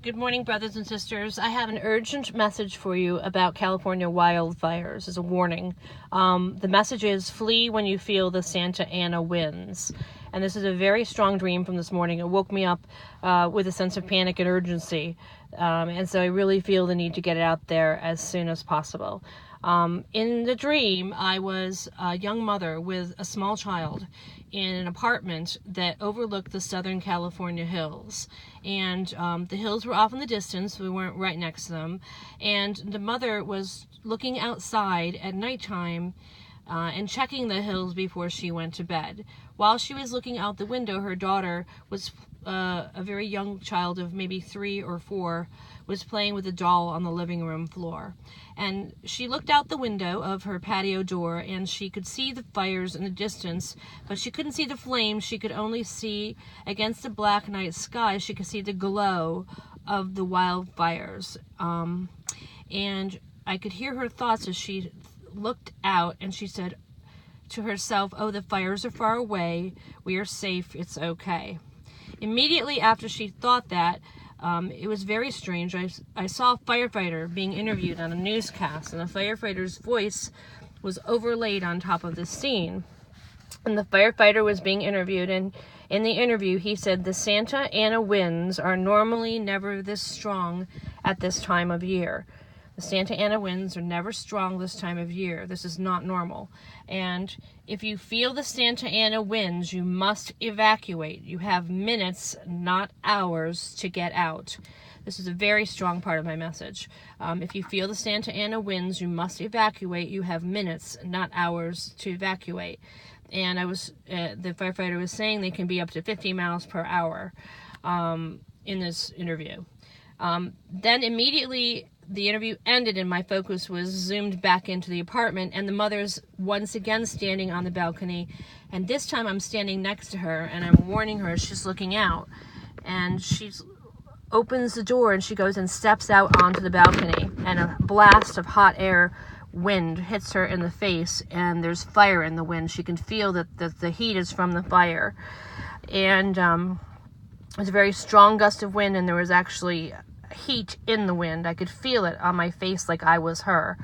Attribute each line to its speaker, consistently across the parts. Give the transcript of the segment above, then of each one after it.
Speaker 1: Good morning, brothers and sisters. I have an urgent message for you about California wildfires as a warning. The message is flee when you feel the Santa Ana winds. And this is a very strong dream from this morning. It woke me up with a sense of panic and urgency. And so I really feel the need to get it out there as soon as possible. In the dream, I was a young mother with a small child in an apartment that overlooked the Southern California hills. And the hills were off in the distance. We weren't right next to them. And the mother was looking outside at nighttime and checking the hills before she went to bed. While she was looking out the window, her daughter was a very young child of maybe 3 or 4, was playing with a doll on the living room floor. And she looked out the window of her patio door and she could see the fires in the distance, but she couldn't see the flames. She could only see, against the black night sky, she could see the glow of the wildfires. And I could hear her thoughts as she looked out, and she said to herself, "Oh, the fires are far away. We are safe. It's okay." Immediately after she thought that, it was very strange. I saw a firefighter being interviewed on a newscast, and the firefighter's voice was overlaid on top of the scene. And the firefighter was being interviewed, and in the interview he said, "The Santa Ana winds are normally never this strong at this time of year. The Santa Ana winds are never strong this time of year. This is not normal. And if you feel the Santa Ana winds, you must evacuate. You have minutes, not hours, to get out." This is a very strong part of my message. If you feel the Santa Ana winds, you must evacuate. You have minutes, not hours, to evacuate. And the firefighter was saying they can be up to 50 miles per hour in this interview. Then immediately the interview ended and my focus was zoomed back into the apartment, and the mother's once again standing on the balcony, and this time I'm standing next to her and I'm warning her. She's looking out, and she opens the door and she goes and steps out onto the balcony, and a blast of hot air wind hits her in the face, and there's fire in the wind. She can feel that the heat is from the fire, and it was a very strong gust of wind, and there was actually heat in the wind. I could feel it on my face like I was her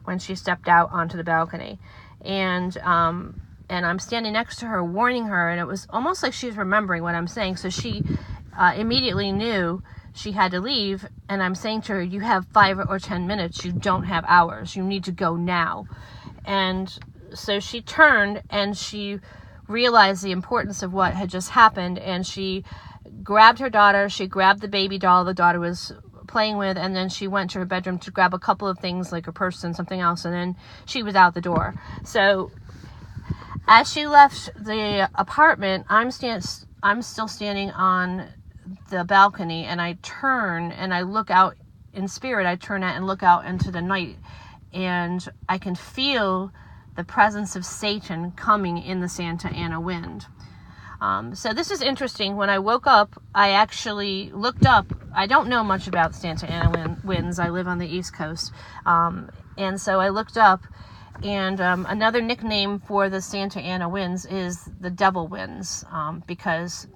Speaker 1: when she stepped out onto the balcony. And I'm standing next to her warning her, and it was almost like she was remembering what I'm saying. So she immediately knew she had to leave, and I'm saying to her, "You have 5 or 10 minutes. You don't have hours. You need to go now." And so she turned and she realized the importance of what had just happened, and she grabbed her daughter. She grabbed the baby doll the daughter was playing with, and then she went to her bedroom to grab a couple of things like her purse and something else, and then she was out the door. So as she left the apartment, I'm still standing on the balcony, and I turn and I look out in spirit. I turn out and look out into the night, and I can feel the presence of Satan coming in the Santa Ana wind. So this is interesting. When I woke up, I actually looked up. I don't know much about Santa Ana winds. I live on the East Coast. And so I looked up, and another nickname for the Santa Ana winds is the devil winds, because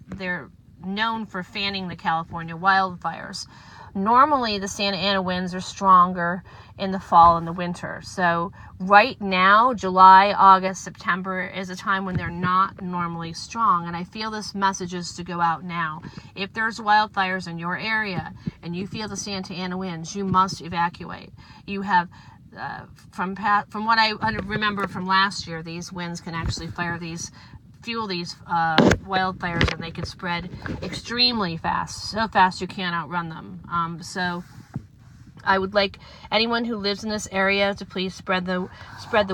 Speaker 1: they're known for fanning the California wildfires. Normally, the Santa Ana winds are stronger in the fall and the winter. So right now, July, August, September is a time when they're not normally strong. And I feel this message is to go out now. If there's wildfires in your area and you feel the Santa Ana winds, you must evacuate. You have, from what I remember from last year, these winds can actually fuel these wildfires, and they can spread extremely fast, so fast you can't outrun them. So I would like anyone who lives in this area to please spread the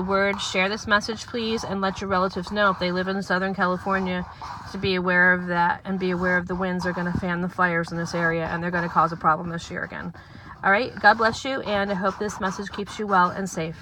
Speaker 1: word. Share this message, please, and let your relatives know if they live in Southern California to be aware of that, and be aware of the winds are going to fan the fires in this area, and they're going to cause a problem this year again. All right, God bless you, and I hope this message keeps you well and safe.